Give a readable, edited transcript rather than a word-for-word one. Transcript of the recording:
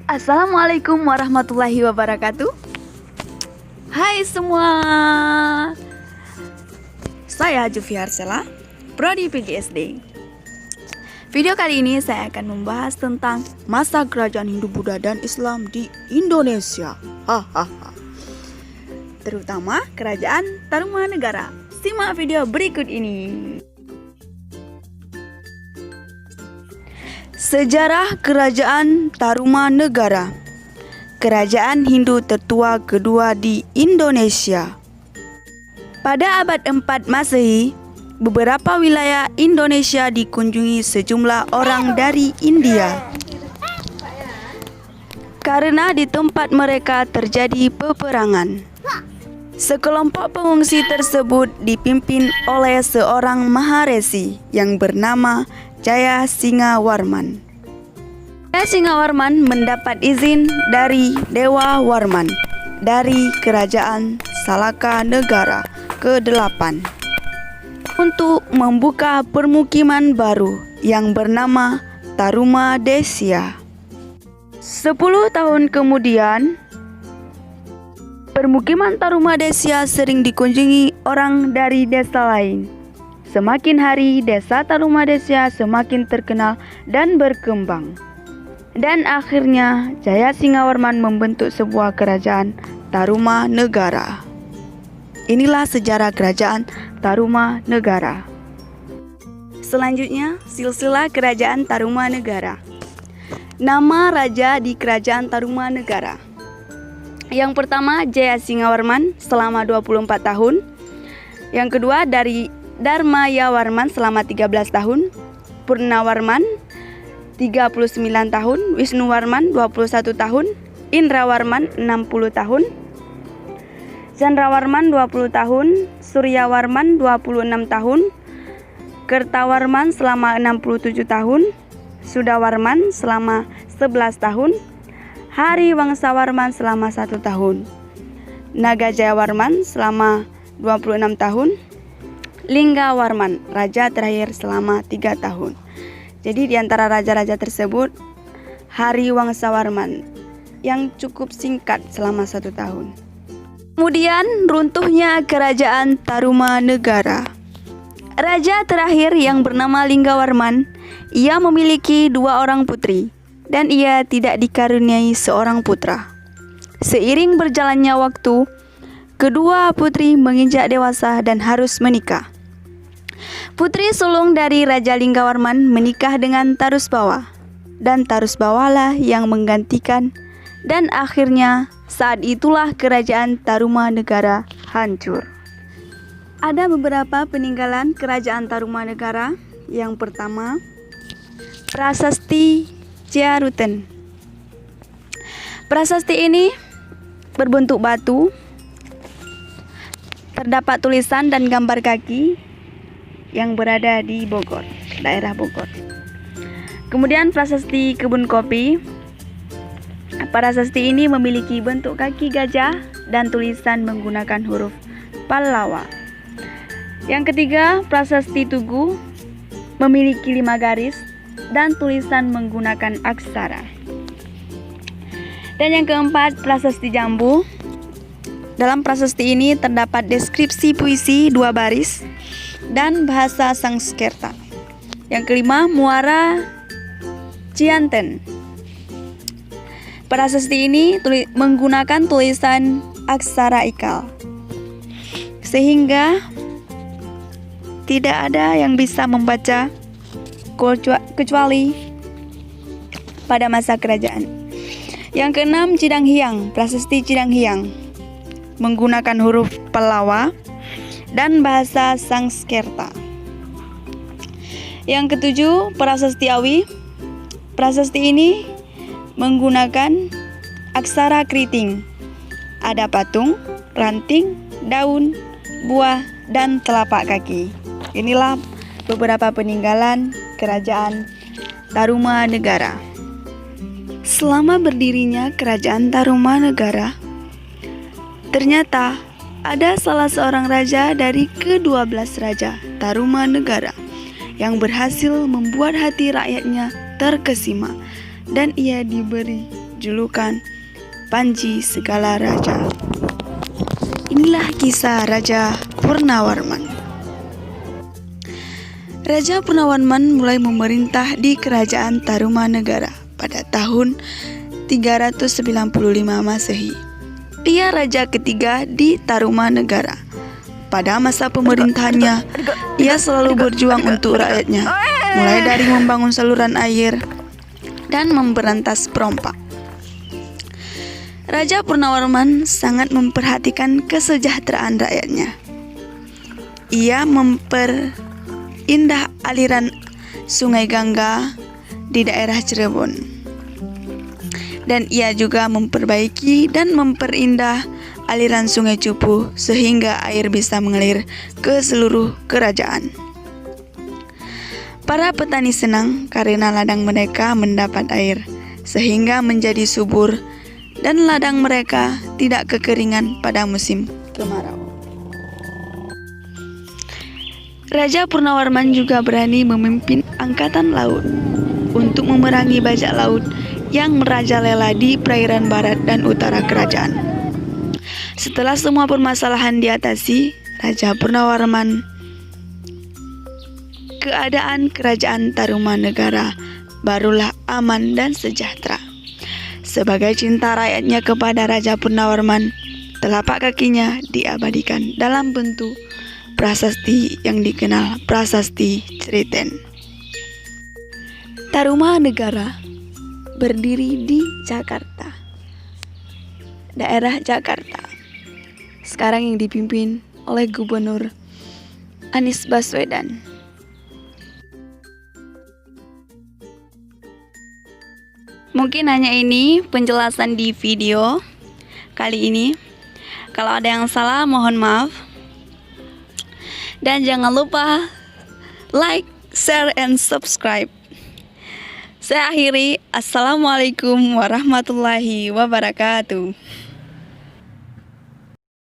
Assalamualaikum warahmatullahi wabarakatuh. Hai semua, saya Jufi Arsela, Prodi PGSD. Video kali ini saya akan membahas tentang masa kerajaan Hindu, Buddha, dan Islam di Indonesia. Terutama kerajaan Tarumanegara. Simak video berikut ini. Sejarah Kerajaan Tarumanegara. Kerajaan Hindu tertua kedua di Indonesia. Pada abad 4 Masehi, beberapa wilayah Indonesia dikunjungi sejumlah orang dari India. Karena di tempat mereka terjadi peperangan. Sekelompok pengungsi tersebut dipimpin oleh seorang maharesi yang bernama Jayasinghawarman. Jayasinghawarman mendapat izin dari Dewa Warman dari Kerajaan Salaka Negara ke-8 untuk membuka permukiman baru yang bernama Tarumadesya. 10 tahun kemudian, permukiman Tarumadesya sering dikunjungi orang dari desa lain. Semakin hari, desa Tarumadesya semakin terkenal dan berkembang. Dan akhirnya, Jayasinghawarman membentuk sebuah kerajaan Tarumanegara. Inilah sejarah kerajaan Tarumanegara. Selanjutnya, silsilah kerajaan Tarumanegara. Nama raja di kerajaan Tarumanegara. Yang pertama, Jayasinghawarman selama 24 tahun. Yang kedua, dari Dharmayawarman selama 13 tahun, Purnawarman 39 tahun, Wisnuwarman 21 tahun, Indrawarman 60 tahun, Chandrawarman 20 tahun, Suryawarman 26 tahun, Kertawarman selama 67 tahun, Sudawarman selama 11 tahun, Hariwangsawarman selama 1 tahun, Nagajayawarman selama 26 tahun, Linggawarman, raja terakhir selama 3 tahun. Jadi di antara raja-raja tersebut, Hariwangsawarman yang cukup singkat selama 1 tahun. Kemudian runtuhnya kerajaan Tarumanegara. Raja terakhir yang bernama Linggawarman, ia memiliki 2 orang putri dan ia tidak dikaruniai seorang putra. Seiring berjalannya waktu, kedua putri menginjak dewasa dan harus menikah. Putri sulung dari Raja Linggawarman menikah dengan Tarusbawa, dan Tarusbawalah yang menggantikan, dan akhirnya saat itulah kerajaan Tarumanegara hancur. Ada beberapa peninggalan kerajaan Tarumanegara. Yang pertama, Prasasti Ciaruten. Prasasti ini berbentuk batu. Terdapat tulisan dan gambar kaki yang berada di Bogor, daerah Bogor. Kemudian prasasti kebun kopi. Prasasti ini memiliki bentuk kaki gajah dan tulisan menggunakan huruf Pallawa. Yang ketiga, prasasti Tugu memiliki 5 garis dan tulisan menggunakan aksara. Dan yang keempat, prasasti Jambu. Dalam prasasti ini terdapat deskripsi puisi 2 baris dan bahasa Sanskerta. Yang kelima, Muara Cianten. Prasasti ini menggunakan tulisan aksara ikal, sehingga tidak ada yang bisa membaca kecuali pada masa kerajaan. Yang keenam, Cidanghiang. Prasasti Cidanghiang menggunakan huruf Pallawa dan bahasa Sanskerta. Yang ketujuh, Prasasti Awi. Prasasti ini menggunakan aksara keriting. Ada patung, ranting, daun, buah, dan telapak kaki. Inilah beberapa peninggalan kerajaan Tarumanegara. Selama berdirinya kerajaan Tarumanegara, ternyata ada salah seorang raja dari ke-12 raja Tarumanegara yang berhasil membuat hati rakyatnya terkesima dan ia diberi julukan Panji Segala Raja. Inilah kisah Raja Purnawarman. Raja Purnawarman mulai memerintah di Kerajaan Tarumanegara pada tahun 395 Masehi. Ia raja ketiga di Tarumanegara. Pada masa pemerintahannya, ia selalu berjuang untuk rakyatnya, mulai dari membangun saluran air dan memberantas perompak. Raja Purnawarman sangat memperhatikan kesejahteraan rakyatnya. Ia memperindah aliran Sungai Gangga di daerah Cirebon. Dan ia juga memperbaiki dan memperindah aliran Sungai Cupu sehingga air bisa mengalir ke seluruh kerajaan. Para petani senang karena ladang mereka mendapat air sehingga menjadi subur dan ladang mereka tidak kekeringan pada musim kemarau. Raja Purnawarman juga berani memimpin angkatan laut untuk memerangi bajak laut yang merajalela di perairan barat dan utara kerajaan. Setelah semua permasalahan diatasi, Raja Purnawarman, keadaan kerajaan Tarumanegara barulah aman dan sejahtera. Sebagai cinta rakyatnya kepada Raja Purnawarman, telapak kakinya diabadikan dalam bentuk prasasti yang dikenal Prasasti Ceriten. Tarumanegara berdiri di Jakarta, daerah Jakarta, sekarang yang dipimpin oleh Gubernur Anies Baswedan. Mungkin hanya ini penjelasan di video kali ini. Kalau ada yang salah mohon maaf. Dan jangan lupa like, share, and subscribe. Saya akhiri. Assalamualaikum warahmatullahi wabarakatuh.